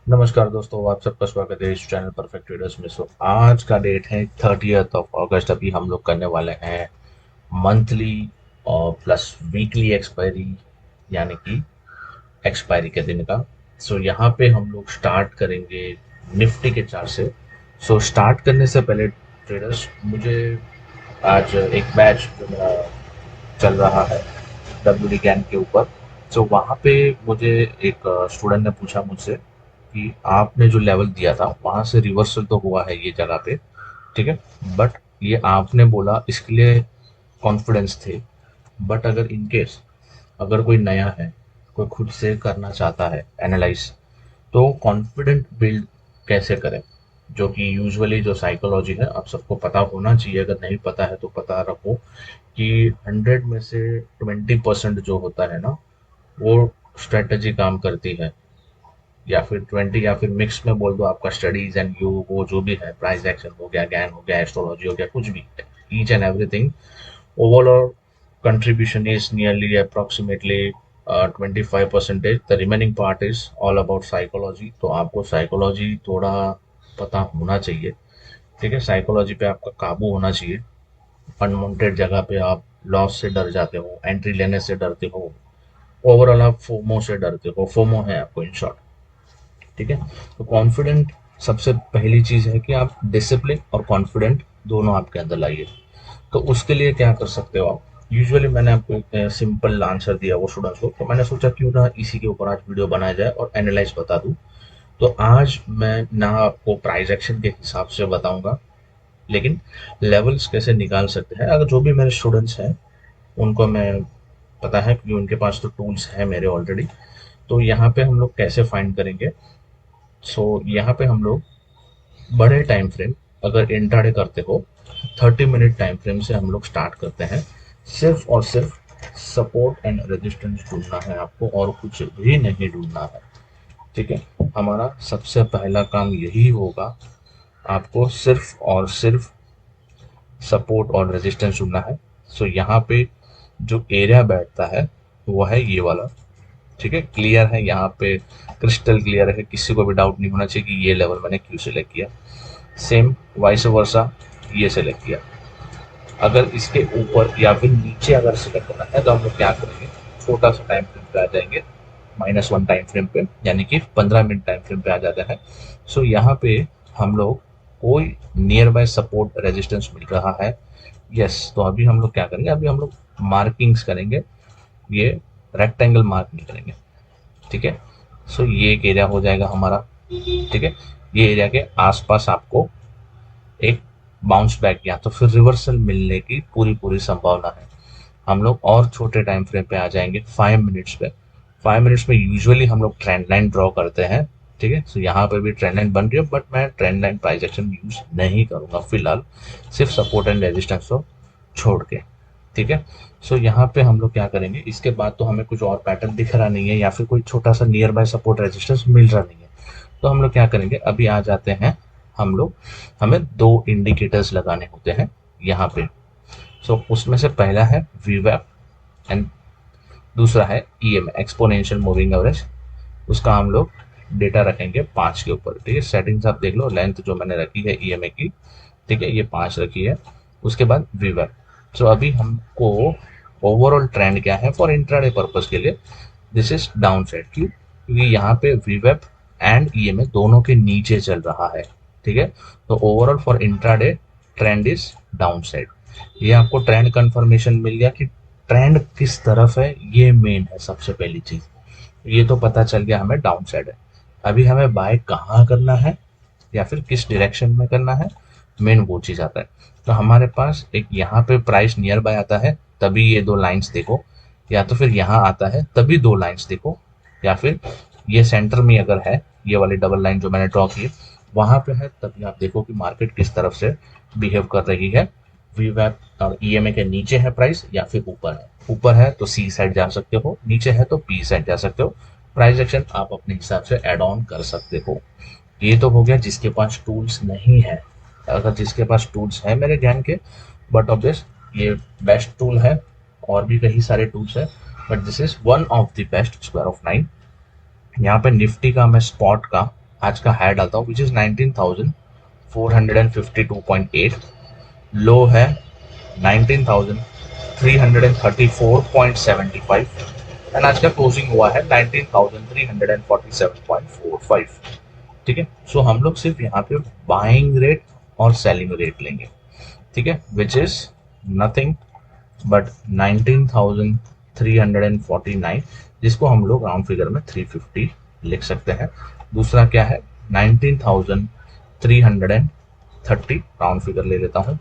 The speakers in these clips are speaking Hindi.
नमस्कार दोस्तों, आप सबका स्वागत है इस चैनल परफेक्ट ट्रेडर्स में। आज का डेट है 30 अगस्त। अभी हम लोग करने वाले हैं मंथली और प्लस वीकली एक्सपायरी, यानी कि एक्सपायरी के दिन का। यहाँ पे हम लोग स्टार्ट करेंगे निफ्टी के चार्ट से। स्टार्ट करने से पहले ट्रेडर्स, मुझे आज एक बैच जो मेरा चल रहा है डब्ल्यू डी ज्ञान के ऊपर, वहाँ पे मुझे एक स्टूडेंट ने पूछा मुझसे कि आपने जो लेवल दिया था वहाँ से रिवर्सल तो हुआ है ये जगह पे, ठीक है, बट ये आपने बोला इसके लिए कॉन्फिडेंस थे। बट अगर इन केस अगर कोई नया है, कोई खुद से करना चाहता है एनालाइज, तो कॉन्फिडेंट बिल्ड कैसे करें, जो कि यूजुअली जो साइकोलॉजी है आप सबको पता होना चाहिए। अगर नहीं पता है तो पता रखो कि 100 में से 20% जो होता है ना, वो स्ट्रेटजी काम करती है, या फिर 20, या फिर मिक्स में बोल दो आपका स्टडीज एंड यू, वो जो भी है, प्राइस एक्शन हो गया, ज्ञान हो गया, एस्ट्रोलॉजी हो गया, कुछ भी, each and everything, overall contribution is nearly approximately 25%. The remaining part is all about psychology. तो आपको साइकोलॉजी थोड़ा पता होना चाहिए, ठीक है। साइकोलॉजी पे आपका काबू होना चाहिए। अनवांटेड जगह पे आप लॉस से डर जाते हो, एंट्री लेने से डरते हो, ओवरऑल आप फोमो से डरते हो, फोमो है आपको इन शॉर्ट, ठीक है। तो कॉन्फिडेंट सबसे पहली चीज है कि आप डिसिप्लिन और कॉन्फिडेंट दोनों आपके अंदर लाइए। तो उसके लिए क्या कर सकते हो आप? यूजुअली मैंने आपको एक सिंपल आंसर दिया वो स्टूडेंट्स को, तो मैंने सोचा क्यों ना इसी के ऊपर आज वीडियो बनाया जाए और एनालाइज बता दूं। तो आज मैं ना आपको प्राइस एक्शन के हिसाब से बताऊंगा, लेकिन लेवल्स कैसे निकाल सकते हैं, अगर जो भी मेरे स्टूडेंट्स हैं उनको मैं पता है, क्योंकि उनके पास तो टूल्स हैं मेरे ऑलरेडी। तो यहाँ पे हम लोग कैसे फाइंड करेंगे? यहाँ पे हम लोग बड़े टाइम फ्रेम, अगर इंट्राडे करते हो, 30 मिनट टाइम फ्रेम से हम लोग स्टार्ट करते हैं। सिर्फ और सिर्फ सपोर्ट एंड रेजिस्टेंस ढूंढना है आपको, और कुछ भी नहीं ढूंढना है, ठीक है। हमारा सबसे पहला काम यही होगा, आपको सिर्फ और सिर्फ सपोर्ट और रेजिस्टेंस ढूंढना है। यहाँ पे जो एरिया बैठता है वो है ये वाला, ठीक है। क्लियर है यहाँ पे, क्रिस्टल क्लियर है, किसी को भी डाउट नहीं होना चाहिए कि ये लेवल मैंने क्यों सिलेक्ट किया। सेम वाइस वर्सा ये सिलेक्ट किया। अगर इसके ऊपर या फिर नीचे अगर सिलेक्ट करना है तो हम लोग क्या करेंगे, छोटा सा टाइम फ्रेम पे आ जाएंगे, -1 टाइम फ्रेम पे, यानी कि 15 मिनट टाइम फ्रेम पे आ जाता है। यहाँ पे हम लोग कोई नियर बाय सपोर्ट रेजिस्टेंस मिल रहा है, यस, तो अभी हम लोग क्या करेंगे, अभी हम लोग मार्किंग्स करेंगे, ये रेक्टेंगल मार्क नहीं करेंगे, ठीक है। ये एक एरिया हो जाएगा हमारा, ठीक है। ये एरिया के आसपास आपको एक बाउंस बैक या तो फिर रिवर्सल मिलने की पूरी पूरी संभावना है। हम लोग और छोटे टाइम फ्रेम पे आ जाएंगे, 5 मिनट्स पे। 5 मिनट्स में यूजुअली हम लोग ट्रेंड लाइन ड्रॉ करते हैं, ठीक है। यहाँ पे भी ट्रेंड लाइन बन रही है, बट मैं trend line price action use नहीं करूंगा फिलहाल, सिर्फ सपोर्ट एंड रेजिस्टेंस को छोड़ के, ठीक है। यहाँ पे हम लोग क्या करेंगे, इसके बाद तो हमें कुछ और पैटर्न दिख रहा नहीं है, या फिर कोई छोटा सा नियर बाय सपोर्ट रेजिस्टेंस मिल रहा नहीं है। तो हम लोग क्या करेंगे, अभी आ जाते हैं हम लोग, हमें दो इंडिकेटर्स लगाने होते हैं यहाँ पे। उसमें से पहला है वीवैप एंड दूसरा है ईएम, एक्सपोनेंशियल मूविंग एवरेज। उसका हम लोग डेटा रखेंगे 5 के ऊपर, ठीक है। सेटिंग्स आप देख लो, लेंथ जो मैंने रखी है ईएमए की, ठीक है, ये 5 रखी है। उसके बाद वीवैप। अभी हमको ओवरऑल ट्रेंड क्या है फॉर इंट्राडे पर्पस के लिए, दिस इज डाउन साइड। क्यों? क्योंकि यहाँ पे वीवेप एंड ईएमए दोनों के नीचे चल रहा है, ठीक है। तो overall for intraday trend is down side. ये आपको ट्रेंड कंफर्मेशन मिल गया कि ट्रेंड किस तरफ है, ये मेन है सबसे पहली चीज। ये तो पता चल गया हमें डाउन साइड है। अभी हमें बाय कहाँ करना है या फिर किस डायरेक्शन में करना है, मेन वो चीज आता है। तो हमारे पास एक यहाँ पे प्राइस नियर बाय आता है, तभी ये दो लाइंस देखो, या तो फिर यहाँ आता है तभी दो लाइंस देखो, या फिर ये सेंटर में अगर है, ये वाली डबल लाइन जो मैंने ड्रॉ की वहां पे है, तभी आप देखो कि मार्केट किस तरफ से बिहेव कर रही है। वीवैप और ईएमए के नीचे है प्राइस या फिर ऊपर है, ऊपर है तो सी साइड जा सकते हो, नीचे है तो पी साइड जा सकते हो। प्राइस एक्शन आप अपने हिसाब से एड ऑन कर सकते हो। ये तो हो गया जिसके पास टूल्स नहीं है। अगर जिसके पास टूल्स है मेरे ज्ञान के, बट ऑब्वियस ये बेस्ट टूल है, और भी कई सारे टूल्स है, but this is one of the best, square of 9। यहाँ पे निफ्टी का मैं स्पॉट का आज का हाई डालता हूँ विच इज 19,452.8, लो है 19,334.75 एंड आज का क्लोजिंग हुआ है 19,347.45। ठीक है, सो हम लोग सिर्फ यहाँ पे बाइंग रेट और सेलिंग रेट लेंगे। ठीक है, विच इज नथिंग बट 19,349, जिसको हम लोग राउंड फिगर में 350 लिख सकते हैं। दूसरा क्या है 19,330, राउंड फिगर ले लेता हूँ।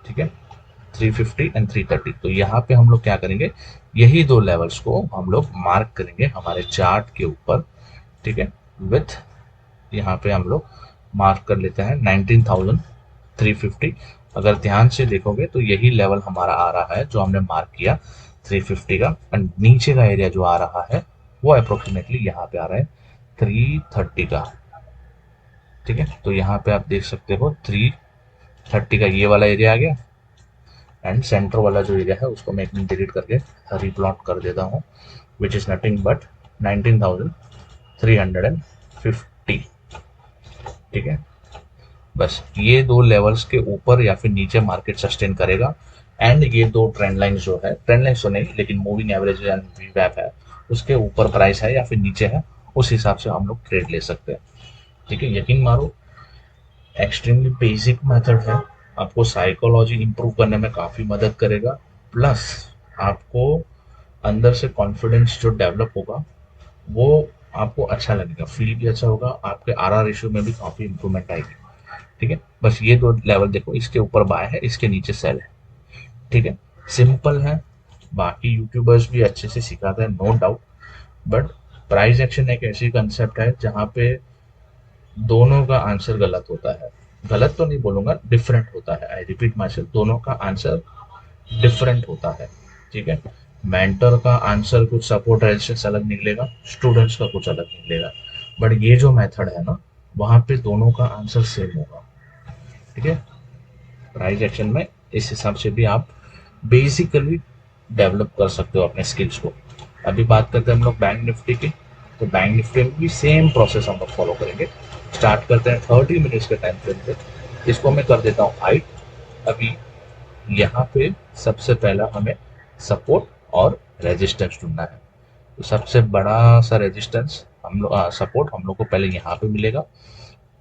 ठीक है, 350 एंड 330। तो यहाँ पे हम लोग क्या करेंगे, यही दो लेवल्स को हम लोग मार्क करेंगे हमारे चार्ट के ऊपर। ठीक है, विथ यहाँ पे हम लोग मार्क कर लेते हैं 19,350। अगर ध्यान से देखोगे तो यही लेवल हमारा आ रहा है जो हमने मार्क किया 350 का, एंड नीचे का एरिया जो आ रहा है वो अप्रोक्सीमेटली यहाँ पे आ रहा है 330 का। ठीक है, तो यहाँ पे आप देख सकते हो 330 का ये वाला एरिया आ गया, एंड सेंटर वाला जो एरिया है उसको मैं एक मिनट डिलीट करके रिप्लॉट कर देता हूँ, विच इज नथिंग बट 19,350। ठीक है, बस ये दो लेवल्स के ऊपर या फिर नीचे मार्केट सस्टेन करेगा, एंड ये दो ट्रेंड लाइन जो है, ट्रेंड लाइन तो नहीं लेकिन मूविंग एवरेज एंड वीवैप है, उसके ऊपर प्राइस है या फिर नीचे है, उस हिसाब से हम लोग ट्रेड ले सकते हैं। ठीक है, यकीन मारो एक्सट्रीमली बेसिक मेथड है, आपको साइकोलॉजी इंप्रूव करने में काफ़ी मदद करेगा, प्लस आपको अंदर से कॉन्फिडेंस जो डेवलप होगा वो आपको अच्छा लगेगा, फील भी अच्छा होगा, आपके आर रेशियो में भी काफ़ी इंप्रूवमेंट आएगी। ठीक है, बस ये दो लेवल देखो, इसके ऊपर बाय है, इसके नीचे सेल है। ठीक है, सिंपल है, बाकी यूट्यूबर्स भी अच्छे से सिखाते हैं no doubt, but price action एक ऐसी कंसेप्ट है जहाँ पे दोनों का आंसर गलत होता है। गलत तो नहीं बोलूंगा, डिफरेंट होता है। आई रिपीट माई सेल्फ, दोनों का आंसर डिफरेंट होता है। ठीक है, मेंटर का आंसर कुछ सपोर्ट रेजिस्टेंस अलग निकलेगा, स्टूडेंट्स का कुछ अलग निकलेगा, बट ये जो मेथड है ना, वहां पे दोनों का आंसर सेम होगा। ठीक है, प्राइस एक्शन में इस हिसाब से भी आप बेसिकली डेवलप कर सकते हो अपने स्किल्स को। अभी बात करते हैं हम लोग बैंक निफ्टी की, तो बैंक निफ्टी में भी सेम प्रोसेस हम लोग फॉलो करेंगे। स्टार्ट करते हैं 30 मिनट्स के टाइम फ्रेम पे, इसको मैं कर देता हूँ हाइट। अभी यहाँ पे सबसे पहला हमें सपोर्ट और रेजिस्टेंस ढूंढना है। तो सबसे बड़ा सा रेजिस्टेंस हम लोग, सपोर्ट हम लोग को पहले यहाँ पे मिलेगा,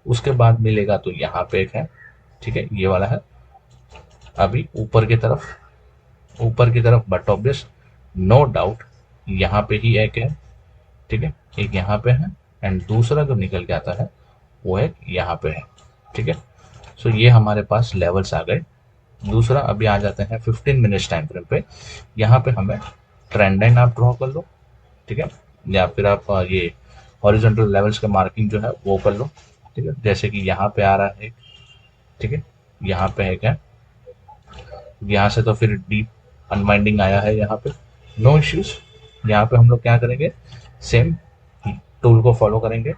उसके बाद मिलेगा तो यहाँ पे एक है। ठीक है, ये वाला है। अभी ऊपर की तरफ बट ऑब्वियस नो डाउट यहाँ पे ही एक है। ठीक है, एक यहाँ पे है, एंड दूसरा जो निकल के आता है वो एक यहाँ पे है। ठीक है, सो ये हमारे पास लेवल्स आ गए। दूसरा अभी आ जाते हैं 15 मिनट्स टाइम फ्रेम पे। यहाँ पे हमें ट्रेंड लाइन आप ड्रॉ कर लो। ठीक है, या फिर आप ये हॉरिजॉन्टल लेवल्स का मार्किंग जो है वो कर लो। ठीक है, जैसे कि यहाँ पे आ रहा है। ठीक है, यहाँ पे है क्या, यहाँ से तो फिर डीप अनवाइंडिंग आया है यहाँ पे, नो इश्यूज। यहाँ पे हम लोग क्या करेंगे, सेम टूल को फॉलो करेंगे।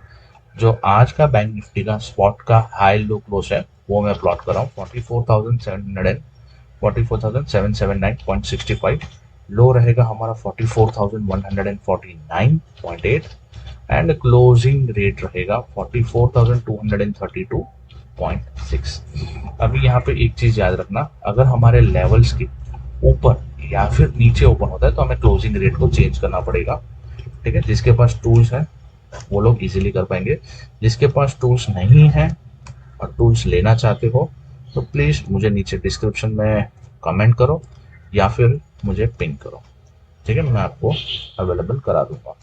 जो आज का बैंक निफ्टी का स्पॉट का हाई लो क्लोज है वो मैं प्लॉट कर रहा हूँ 44,779.65। लो रहेगा हमारा 44,149.8 एंड क्लोजिंग रेट रहेगा 44,232.6। अभी यहाँ पे एक चीज याद रखना, अगर हमारे लेवल्स के ऊपर या फिर नीचे ओपन होता है तो हमें क्लोजिंग रेट को चेंज करना पड़ेगा। ठीक है, जिसके पास टूल्स है वो लोग इजीली कर पाएंगे, जिसके पास टूल्स नहीं है और टूल्स लेना चाहते हो तो प्लीज मुझे नीचे डिस्क्रिप्शन में कमेंट करो या फिर मुझे पिंग करो। ठीक है, मैं आपको अवेलेबल करा दूंगा।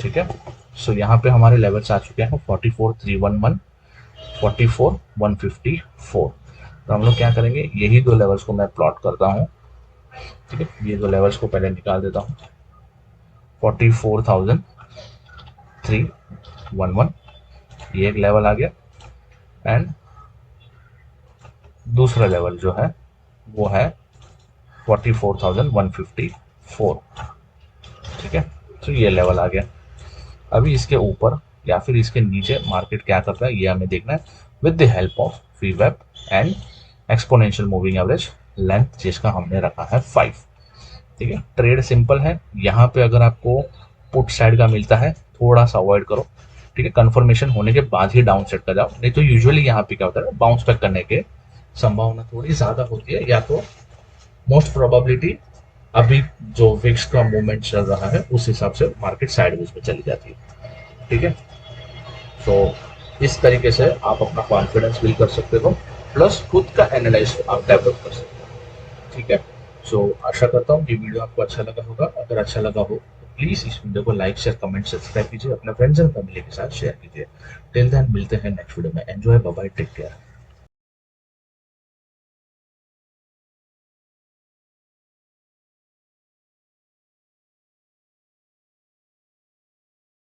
ठीक है, सो यहाँ पे हमारे लेवल्स आ चुके हैं 44,311, 44,154। तो हम लोग क्या करेंगे, यही दो लेवल्स को मैं प्लॉट करता हूँ। ठीक है, ये दो लेवल्स को पहले निकाल देता हूँ। 44,311 ये एक लेवल आ गया, एंड दूसरा लेवल जो है वो है 44,154। ठीक है, तो ये लेवल आ गया। अभी इसके ऊपर या फिर इसके नीचे मार्केट क्या करता है ये हमें देखना है, विद द हेल्प ऑफ वीवैप and exponential moving average length, जिसका हमने रखा है 5। ठीक है, ट्रेड सिंपल है। यहाँ पे अगर आपको पुट साइड का मिलता है थोड़ा सा अवॉइड करो, ठीक है, कंफर्मेशन होने के बाद ही डाउन सेट का जाओ, नहीं तो यूजुअली यहाँ पे क्या होता है, बाउंस बैक करने के संभावना थोड़ी ज्यादा होती है, या तो मोस्ट प्रोबेबिलिटी अभी जो विक्स का मूवमेंट चल रहा है उस हिसाब से मार्केट साइडवेज में चली जाती है। ठीक है, सो इस तरीके से आप अपना कॉन्फिडेंस बिल्ड कर सकते हो, प्लस खुद का एनालाइज आप डेवलप कर सकते हो। ठीक है, सो आशा करता हूँ ये वीडियो आपको अच्छा लगा होगा। अगर अच्छा लगा हो तो प्लीज इस वीडियो को लाइक शेयर कमेंट सब्सक्राइब कीजिए, अपने फ्रेंड्स एंड फैमिली के साथ शेयर कीजिए। टिल देन मिलते हैं नेक्स्ट वीडियो में। Enjoy, bye bye, take care.